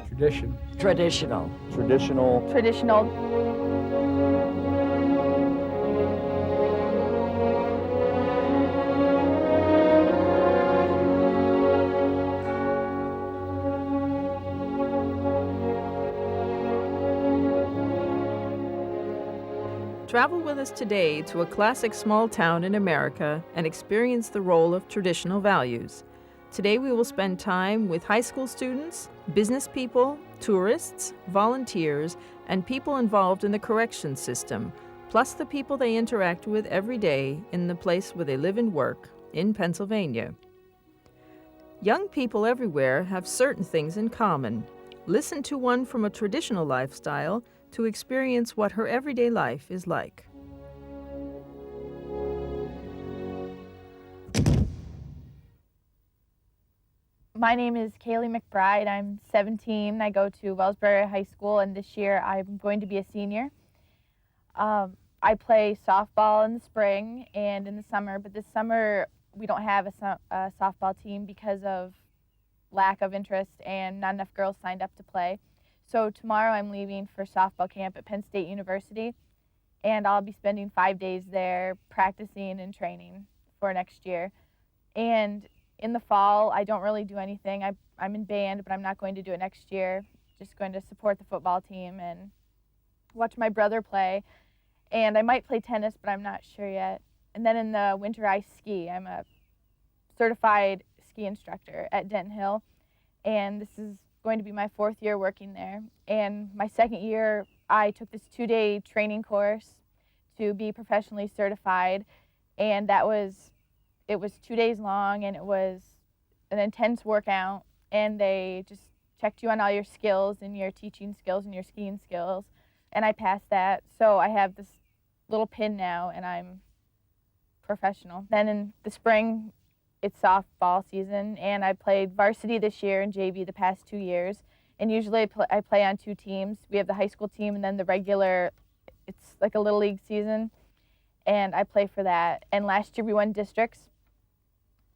Tradition. Traditional. Traditional. Traditional. Travel with us today to a classic small town in America and experience the role of traditional values. Today we will spend time with high school students, business people, tourists, volunteers, and people involved in the correction system, plus the people they interact with every day in the place where they live and work, in Pennsylvania. Young people everywhere have certain things in common. Listen to one from a traditional lifestyle to experience what her everyday life is like. My name is Kaylee McBride. I'm 17. I go to Wellsbury High School, and this year I'm going to be a senior. I play softball in the spring and in the summer, but this summer we don't have a softball team because of lack of interest and not enough girls signed up to play. So tomorrow I'm leaving for softball camp at Penn State University, and I'll be spending 5 days there practicing and training for next year. And in the fall, I don't really do anything. I'm in band, but I'm not going to do it next year. Just going to support the football team and watch my brother play. And I might play tennis, but I'm not sure yet. And then in the winter, I ski. I'm a certified ski instructor at Denton Hill, and this is going to be my 4th year working there. And my 2nd year, I took this 2-day training course to be professionally certified, and it was 2 days long, and it was an intense workout, and they just checked you on all your skills and your teaching skills and your skiing skills, and I passed that. So I have this little pin now, and I'm professional. Then in the spring, it's softball season, and I played varsity this year and JV the past 2 years, and usually I play on 2 teams. We have the high school team and then the regular, it's like a little league season, and I play for that. And last year we won districts.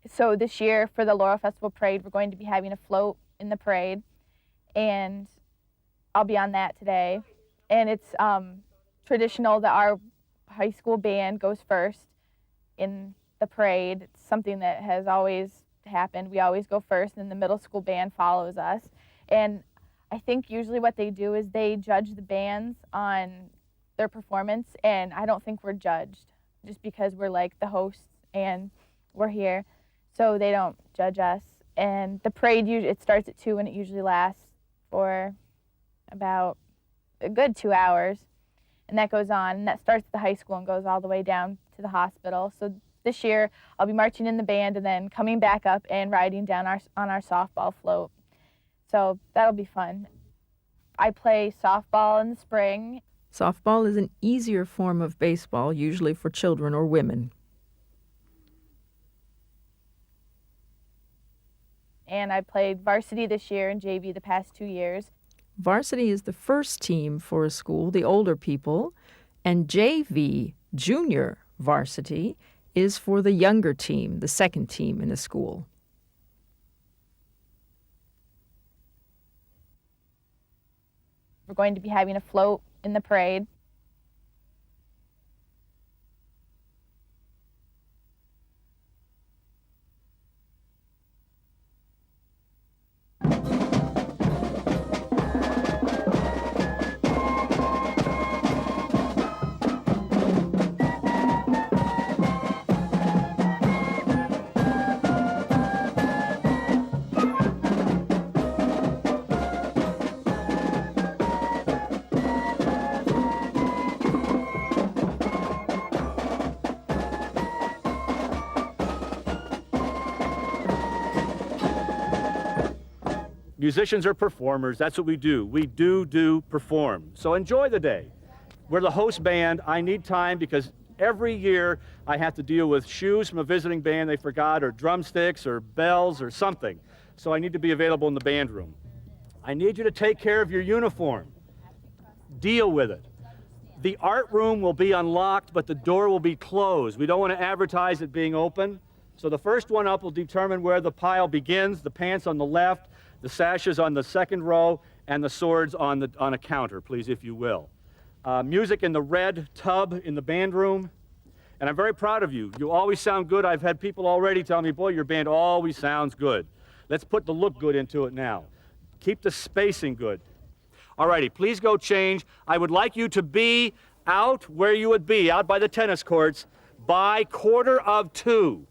So this year for the Laurel Festival Parade, we're going to be having a float in the parade, and I'll be on that today. And it's traditional that our high school band goes first in the parade. It's something that has always happened. We always go first, and the middle school band follows us. And I think usually what they do is they judge the bands on their performance, and I don't think we're judged just because we're like the hosts and we're here. So they don't judge us. And the parade, it starts at 2, and it usually lasts for about a good 2 hours. And that goes on, and that starts at the high school and goes all the way down to the hospital. So this year, I'll be marching in the band and then coming back up and riding down on our softball float. So that'll be fun. I play softball in the spring. Softball is an easier form of baseball, usually for children or women. And I played varsity this year and JV the past 2 years. Varsity is the first team for a school, the older people, and JV, junior varsity, is for the younger team, the second team in a school. We're going to be having a float in the parade. Musicians are performers. That's what we do. We do perform. So enjoy the day. We're the host band. I need time because every year I have to deal with shoes from a visiting band they forgot, or drumsticks, or bells, or something. So I need to be available in the band room. I need you to take care of your uniform. Deal with it. The art room will be unlocked, but the door will be closed. We don't want to advertise it being open. So the first one up will determine where the pile begins, the pants on the left, the sashes on the second row, and the swords on a counter, please, if you will. Music in the red tub in the band room. And I'm very proud of you. You always sound good. I've had people already tell me, boy, your band always sounds good. Let's put the look good into it now. Keep the spacing good. All righty, please go change. I would like you to be out where you would be, out by the tennis courts, by 1:45.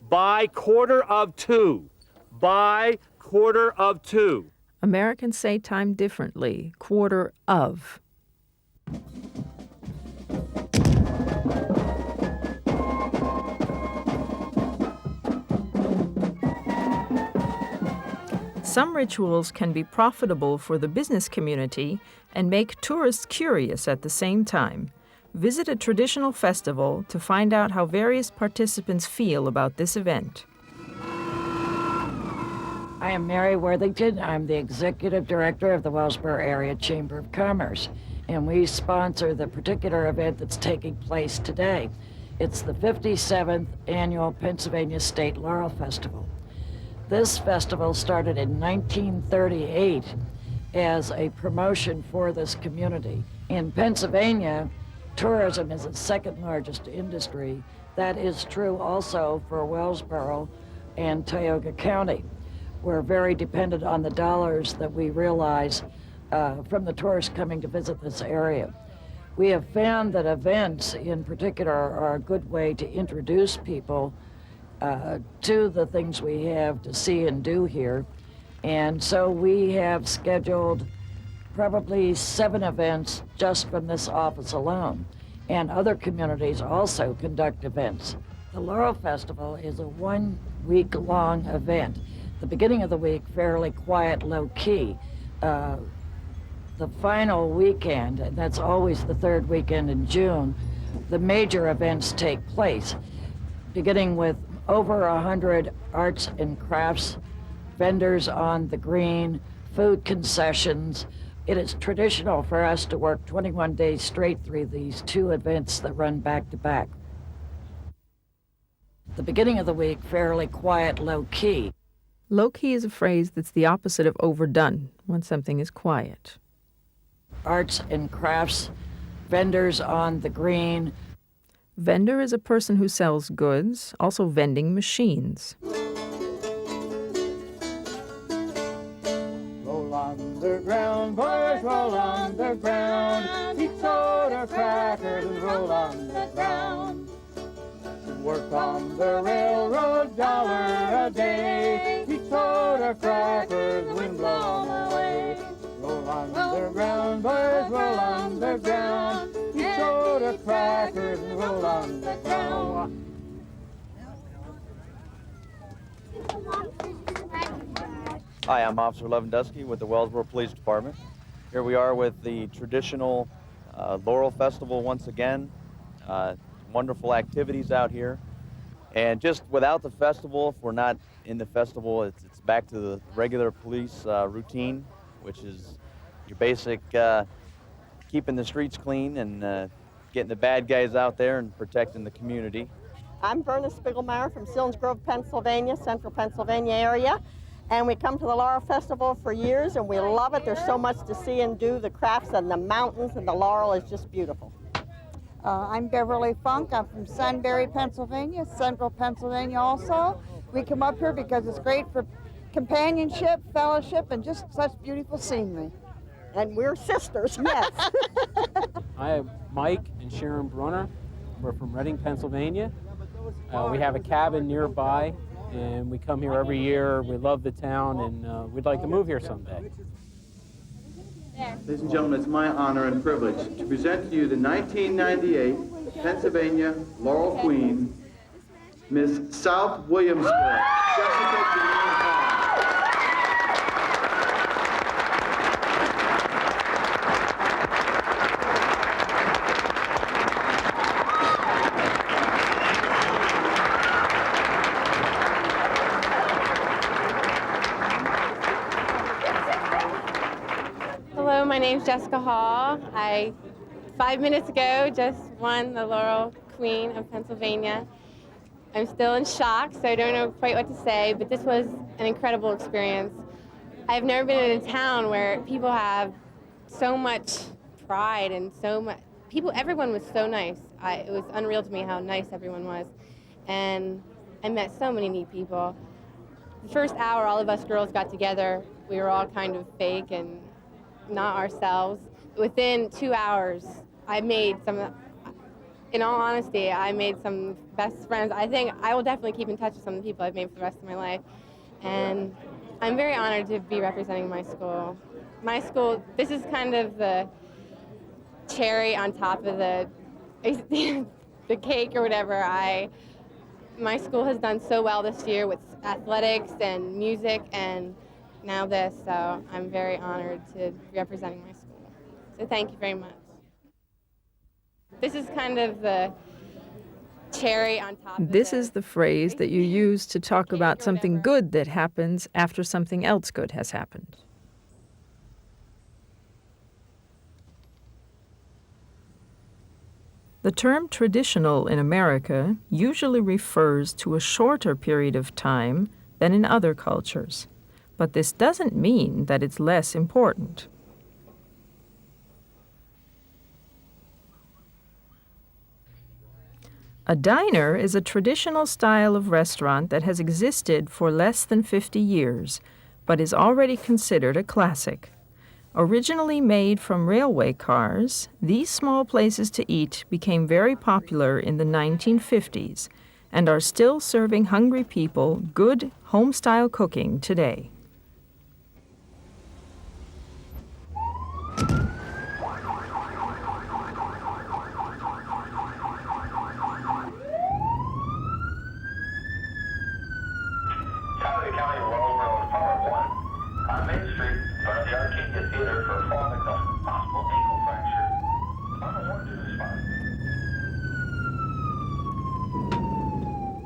By 1:45. By 1:45. Americans say time differently, quarter of. Some rituals can be profitable for the business community and make tourists curious at the same time. Visit a traditional festival to find out how various participants feel about this event. I am Mary Worthington. I'm the Executive Director of the Wellsboro Area Chamber of Commerce, and we sponsor the particular event that's taking place today. It's the 57th Annual Pennsylvania State Laurel Festival. This festival started in 1938 as a promotion for this community. In Pennsylvania, tourism is the second largest industry. That is true also for Wellsboro and Tioga County. We're very dependent on the dollars that we realize from the tourists coming to visit this area. We have found that events in particular are a good way to introduce people to the things we have to see and do here. And so we have scheduled probably 7 events just from this office alone. And other communities also conduct events. The Laurel Festival is a 1-week-long event. The beginning of the week, fairly quiet, low-key. The final weekend, and that's always the 3rd weekend in June, the major events take place, beginning with over 100 arts and crafts, vendors on the green, food concessions. It is traditional for us to work 21 days straight through these 2 events that run back to back. The beginning of the week, fairly quiet, low-key. Low-key is a phrase that's the opposite of overdone, when something is quiet. Arts and crafts, vendors on the green. Vendor is a person who sells goods, also vending machines. Roll on the ground, boys, roll on the ground. Eat soda crackers and roll on the ground. Work on the railroad, $1 a day. Eat soda crackers, wind blown away. Roll on the ground, boys, roll on the ground. Eat soda crackers and roll on the ground. Hi, I'm Officer Lewandowski with the Wellsboro Police Department. Here we are with the traditional Laurel Festival once again. Wonderful activities out here. And just without the festival, if we're not in the festival, it's back to the regular police routine, which is your basic keeping the streets clean and getting the bad guys out there and protecting the community. I'm Verna Spiegelmeyer from Sillins Grove, Pennsylvania, central Pennsylvania area. And we come to the Laurel Festival for years, and we love it. There's so much to see and do. The crafts and the mountains and the laurel is just beautiful. I'm Beverly Funk. I'm from Sunbury, Pennsylvania, central Pennsylvania also. We come up here because it's great for companionship, fellowship, and just such beautiful scenery. And we're sisters. Yes. I am Mike and Sharon Brunner. We're from Reading, Pennsylvania. We have a cabin nearby, and we come here every year. We love the town, and we'd like to move here someday. Ladies and gentlemen, it's my honor and privilege to present to you the 1998 Pennsylvania Laurel Queen, Miss South Williamsport, Jessica Deneen Hall. Hello, my name's Jessica Hall. I, 5 minutes ago, just won the Laurel Queen of Pennsylvania. I'm still in shock, so I don't know quite what to say, but this was an incredible experience. I've never been in a town where people have so much pride and so much, everyone was so nice. It was unreal to me how nice everyone was. And I met so many neat people. The first hour, all of us girls got together. We were all kind of fake and not ourselves. Within 2 hours, in all honesty, I made some best friends. I think I will definitely keep in touch with some of the people I've made for the rest of my life. And I'm very honored to be representing my school. My school, this is kind of the cherry on top of the cake or whatever. My school has done so well this year with athletics and music and now this, so I'm very honored to be representing my school. So thank you very much. This is kind of the cherry on top of This is the phrase that you use to talk about something good that happens after something else good has happened. The term traditional in America usually refers to a shorter period of time than in other cultures, but this doesn't mean that it's less important. A diner is a traditional style of restaurant that has existed for less than 50 years, but is already considered a classic. Originally made from railway cars, these small places to eat became very popular in the 1950s and are still serving hungry people good home-style cooking today.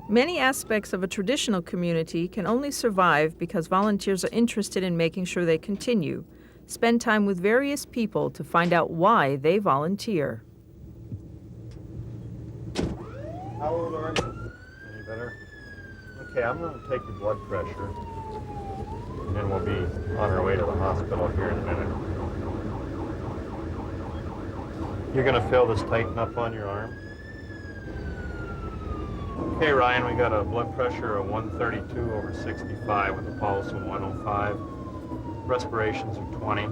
Many aspects of a traditional community can only survive because volunteers are interested in making sure they continue. Spend time with various people to find out why they volunteer. How old are you? Any better? Okay, I'm going to take your blood pressure, and then we'll be on our way to the hospital here in a minute. You're going to feel this tighten up on your arm. Okay, Ryan, we got a blood pressure of 132/65 with a pulse of 105. Respirations are 20.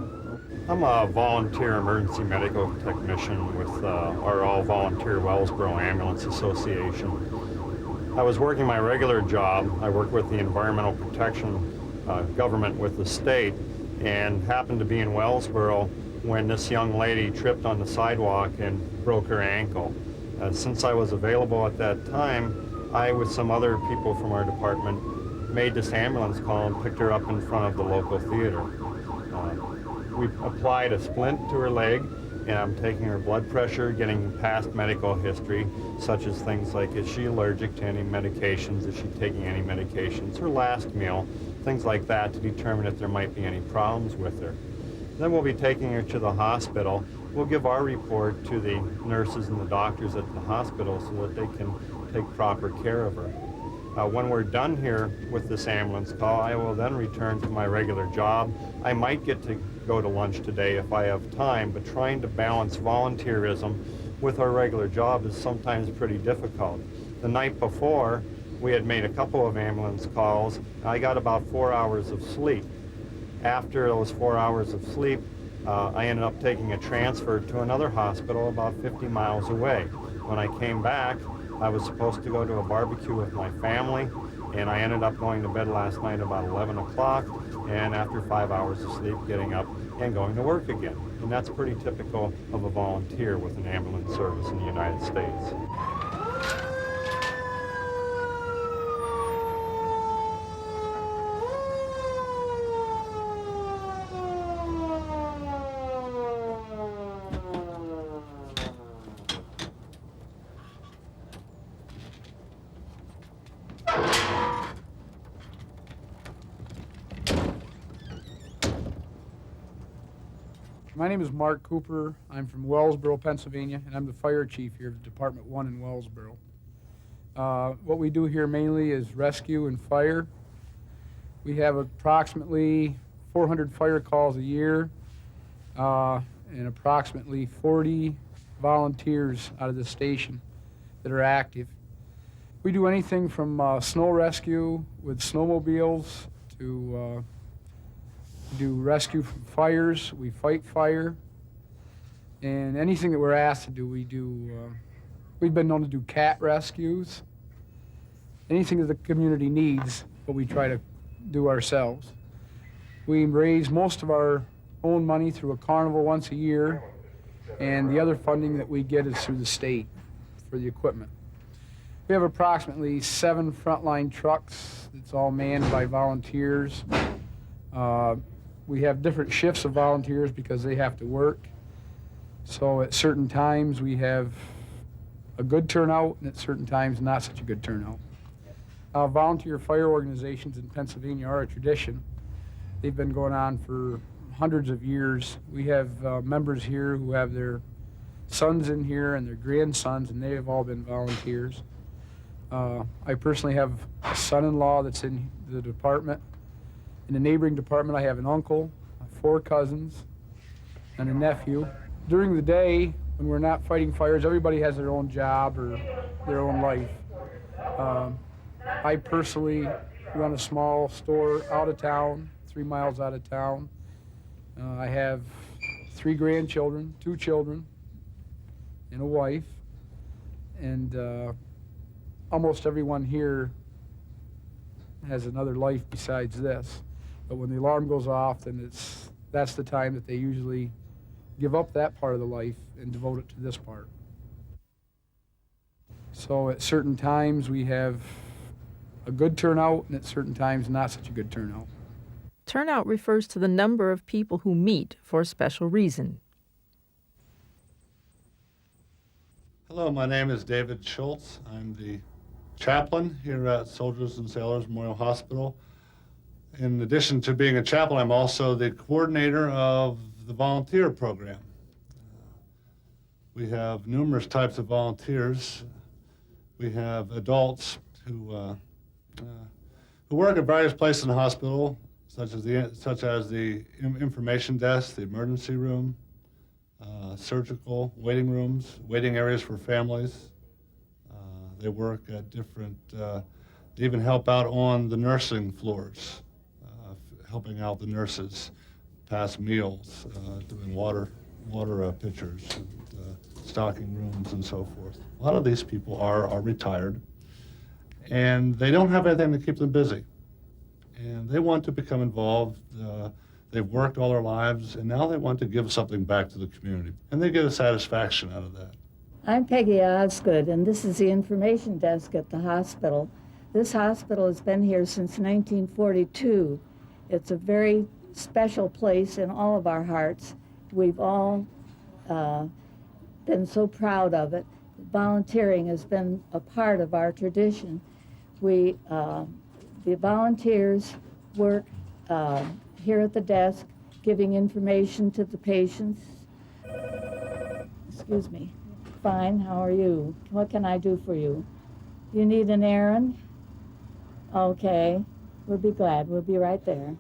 I'm a volunteer emergency medical technician with our all-volunteer Wellsboro Ambulance Association. I was working my regular job. I work with the environmental protection government with the state and happened to be in Wellsboro when this young lady tripped on the sidewalk and broke her ankle. Since I was available at that time, I, with some other people from our department, made this ambulance call and picked her up in front of the local theater. We applied a splint to her leg, and I'm taking her blood pressure, getting past medical history, such as things like, is she allergic to any medications, is she taking any medications, her last meal, things like that to determine if there might be any problems with her. Then we'll be taking her to the hospital. We'll give our report to the nurses and the doctors at the hospital so that they can take proper care of her. When we're done here with this ambulance call, I will then return to my regular job. I might get to go to lunch today if I have time, but trying to balance volunteerism with our regular job is sometimes pretty difficult. The night before, we had made a couple of ambulance calls. I got about 4 hours of sleep. After those 4 hours of sleep, I ended up taking a transfer to another hospital about 50 miles away. When I came back, I was supposed to go to a barbecue with my family, and I ended up going to bed last night about 11 o'clock, and after 5 hours of sleep, getting up and going to work again. And that's pretty typical of a volunteer with an ambulance service in the United States. My name is Mark Cooper. I'm from Wellsboro, Pennsylvania, and I'm the fire chief here at Department 1 in Wellsboro. What we do here mainly is rescue and fire. We have approximately 400 fire calls a year and approximately 40 volunteers out of the station that are active. We do anything from snow rescue with snowmobiles to do rescue from fires. We fight fire. And anything that we're asked to do, we do. We've been known to do cat rescues. Anything that the community needs, but we try to do ourselves. We raise most of our own money through a carnival once a year, and the other funding that we get is through the state for the equipment. We have approximately 7 frontline trucks. It's all manned by volunteers. We have different shifts of volunteers because they have to work. So at certain times we have a good turnout, and at certain times not such a good turnout. Volunteer fire organizations in Pennsylvania are a tradition. They've been going on for hundreds of years. We have members here who have their sons in here and their grandsons, and they have all been volunteers. I personally have a son-in-law that's in the department. In the neighboring department, I have an uncle, 4 cousins, and a nephew. During the day, when we're not fighting fires, everybody has their own job or their own life. I personally run a small store out of town, 3 miles out of town. I have 3 grandchildren, 2 children, and a wife. And almost everyone here has another life besides this. But when the alarm goes off, then that's the time that they usually give up that part of the life and devote it to this part. So at certain times we have a good turnout, and at certain times not such a good turnout. Turnout refers to the number of people who meet for a special reason. Hello, my name is David Schultz. I'm the chaplain here at Soldiers and Sailors Memorial Hospital. In addition to being a chaplain, I'm also the coordinator of the volunteer program. We have numerous types of volunteers. We have adults who work at various places in the hospital, such as the information desk, the emergency room, surgical waiting rooms, waiting areas for families. They work at different, they even help out on the nursing floors, helping out the nurses, pass meals, doing water pitchers, and, stocking rooms and so forth. A lot of these people are retired, and they don't have anything to keep them busy. And they want to become involved. They've worked all their lives, and now they want to give something back to the community. And they get a satisfaction out of that. I'm Peggy Osgood, and this is the information desk at the hospital. This hospital has been here since 1942. It's a very special place in all of our hearts. We've all been so proud of it. Volunteering has been a part of our tradition. The volunteers work here at the desk, giving information to the patients. Excuse me. Fine, how are you? What can I do for you? You need an errand? Okay, we'll be glad. We'll be right there.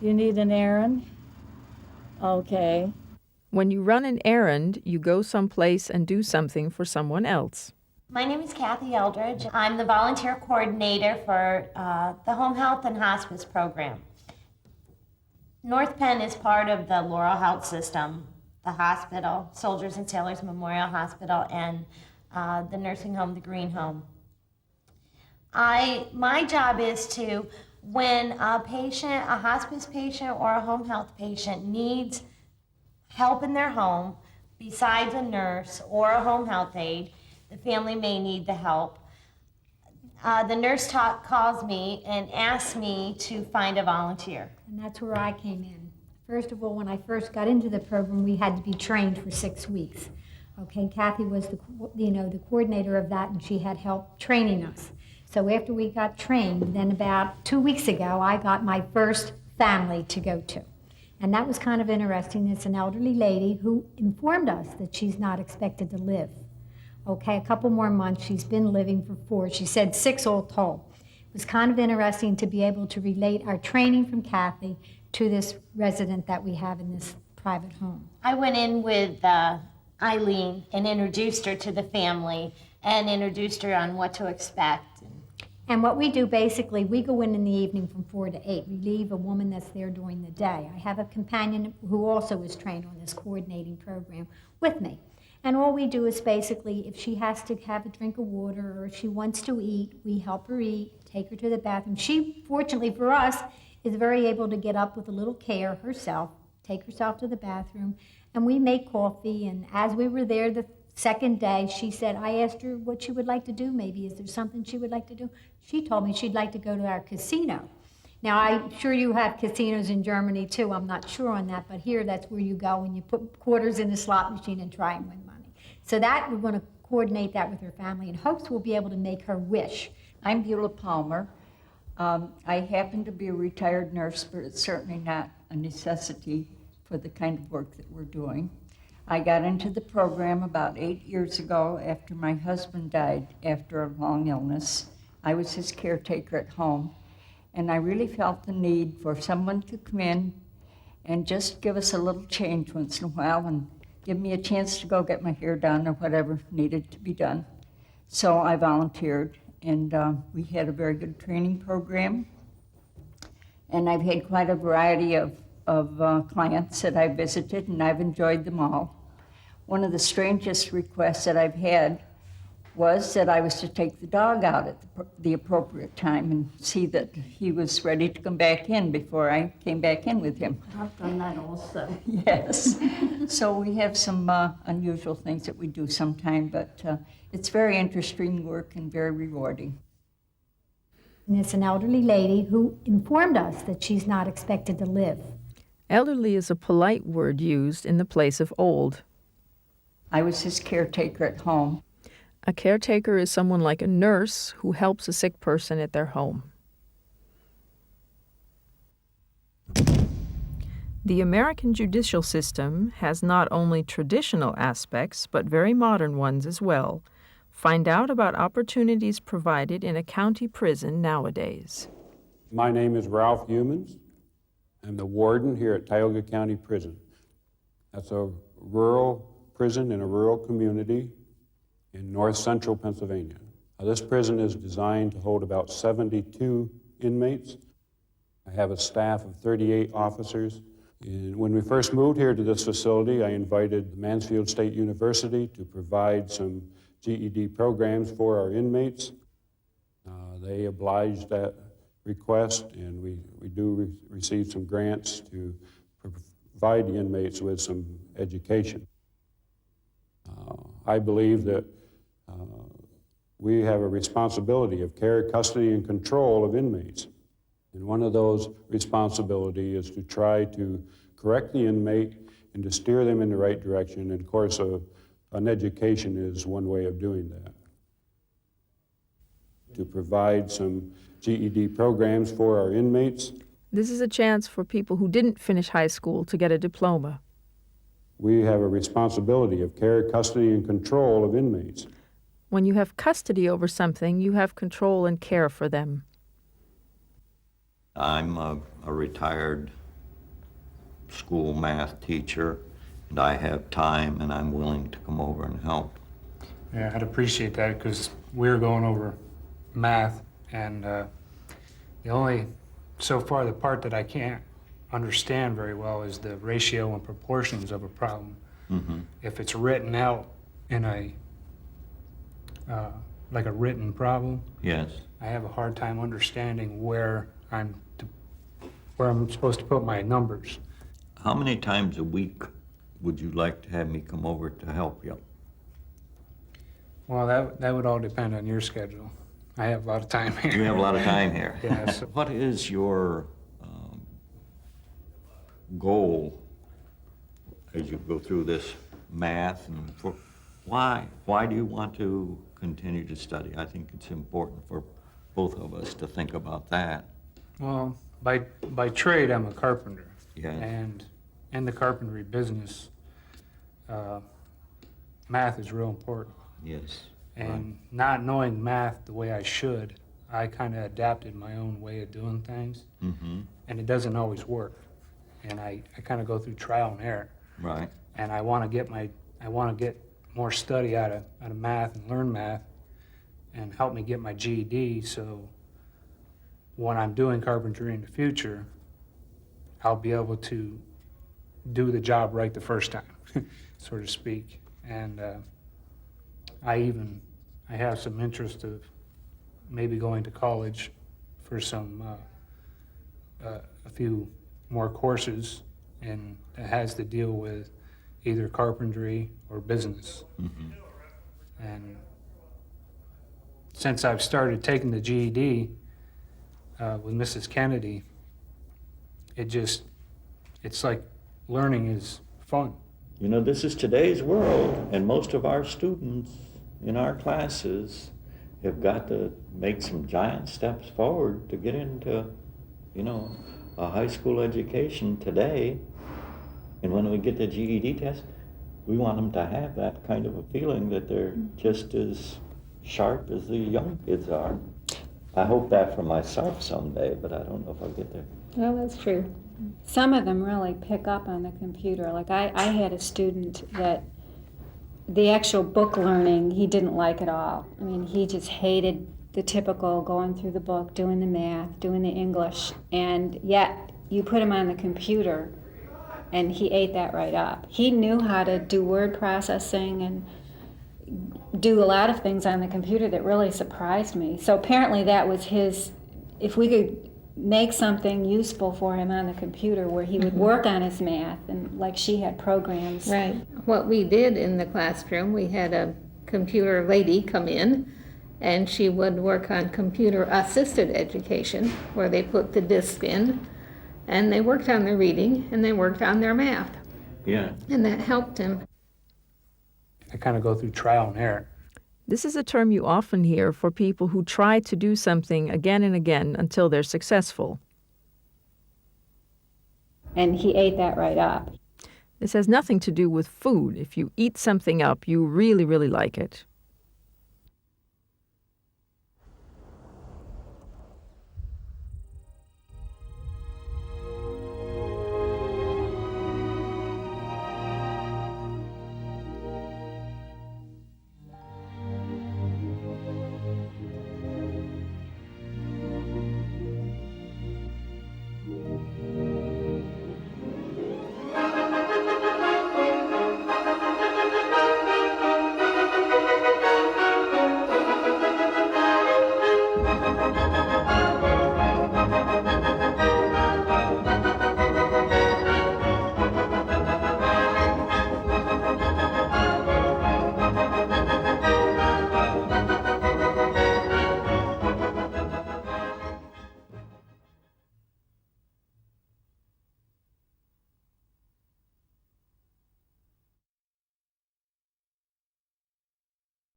You need an errand? Okay. When you run an errand, you go someplace and do something for someone else. My name is Kathy Eldridge. I'm the volunteer coordinator for the Home Health and Hospice program. North Penn is part of the Laurel Health System, the hospital, Soldiers and Sailors Memorial Hospital, and the nursing home, the Green Home. My job is to, when a patient, a hospice patient or a home health patient needs help in their home, besides a nurse or a home health aide, the family may need the help. The nurse calls me and asks me to find a volunteer. And that's where I came in. First of all, when I first got into the program, we had to be trained for 6 weeks. Okay, Kathy was the coordinator of that, and she had help training us. So after we got trained, then about 2 weeks ago, I got my first family to go to. And that was kind of interesting. It's an elderly lady who informed us that she's not expected to live. Okay, a couple more months. She's been living for 4. She said 6 all told. It was kind of interesting to be able to relate our training from Kathy to this resident that we have in this private home. I went in with Eileen and introduced her to the family and introduced her on what to expect. And what we do basically, we go in the evening from 4 to 8. We leave a woman that's there during the day. I have a companion who also is trained on this coordinating program with me. And all we do is basically, if she has to have a drink of water or if she wants to eat, we help her eat, take her to the bathroom. She, fortunately for us, is very able to get up with a little care herself, take herself to the bathroom, and we make coffee. And as we were there the second day, she said, I asked her what she would like to do maybe. Is there something she would like to do? She told me she'd like to go to our casino. Now, I'm sure you have casinos in Germany too. I'm not sure on that, but here that's where you go and you put quarters in the slot machine and try and win money. So that, we're going to coordinate that with her family in hopes we'll be able to make her wish. I'm Beulah Palmer. I happen to be a retired nurse, but it's certainly not a necessity for the kind of work that we're doing. I got into the program about 8 years ago after my husband died after a long illness. I was his caretaker at home, and I really felt the need for someone to come in and just give us a little change once in a while and give me a chance to go get my hair done or whatever needed to be done. So I volunteered, and we had a very good training program. And I've had quite a variety of clients that I visited, and I've enjoyed them all. One of the strangest requests that I've had was that I was to take the dog out at the appropriate time and see that he was ready to come back in before I came back in with him. I've done that also. Yes. So we have some unusual things that we do sometime, but it's very interesting work and very rewarding. And it's an elderly lady who informed us that she's not expected to live. Elderly is a polite word used in the place of old. I was his caretaker at home. A caretaker is someone like a nurse who helps a sick person at their home. The American judicial system has not only traditional aspects, but very modern ones as well. Find out about opportunities provided in a county prison nowadays. My name is Ralph Humans. I'm the warden here at Tioga County Prison. That's a rural prison in a rural community in north central Pennsylvania. This prison is designed to hold about 72 inmates. I have a staff of 38 officers. And when we first moved here to this facility, I invited Mansfield State University to provide some GED programs for our inmates. They obliged that request, and we do receive some grants to provide the inmates with some education. I believe that we have a responsibility of care, custody, and control of inmates. And one of those responsibilities is to try to correct the inmate and to steer them in the right direction. And of course, an education is one way of doing that. To provide some GED programs for our inmates. This is a chance for people who didn't finish high school to get a diploma. We have a responsibility of care, custody, and control of inmates. When you have custody over something, you have control and care for them. I'm a retired school math teacher, and I have time, and I'm willing to come over and help. Yeah, I'd appreciate that because we're going over math, and so far the part that I can't understand very well is the ratio and proportions of a problem. Mm-hmm. If it's written out in like a written problem, Yes. I have a hard time understanding where I'm supposed to put my numbers. How many times a week would you like to have me come over to help you? Well, that would all depend on your schedule. I have a lot of time here. You have a lot of time here. Yes. What is your goal as you go through this math, and why do you want to continue to study? I think it's important for both of us to think about that. Well, by trade, I'm a carpenter. Yes. And in the carpentry business, math is real important. Yes. And not knowing math the way I should, I kind of adapted my own way of doing things. Mm-hmm. And it doesn't always work. And I kind of go through trial and error. Right. And I want to get more study out of math and learn math and help me get my GED, so when I'm doing carpentry in the future, I'll be able to do the job right the first time, so to speak. And I have some interest of maybe going to college for some a few more courses, and it has to deal with either carpentry or business. Mm-hmm. And since I've started taking the GED with Mrs. Kennedy, it's like learning is fun. You know, this is today's world, and most of our students in our classes have got to make some giant steps forward to get into, you know, a high school education today. And when we get the GED test, we want them to have that kind of a feeling that they're just as sharp as the young kids are. I hope that for myself someday, but I don't know if I'll get there. Well, that's true. Some of them really pick up on the computer. Like I had a student that the actual book learning, he didn't like at all. I mean, he just hated the typical going through the book, doing the math, doing the English, and yet you put him on the computer and he ate that right up. He knew how to do word processing and do a lot of things on the computer that really surprised me. So apparently that was his, if we could make something useful for him on the computer where he would work on his math, and like she had programs. Right. What we did in the classroom, we had a computer lady come in, and she would work on computer assisted education, where they put the disc in, and they worked on their reading, and they worked on their math. Yeah. And that helped him. I kind of go through trial and error. This is a term you often hear for people who try to do something again and again until they're successful. And he ate that right up. This has nothing to do with food. If you eat something up, you really, really like it.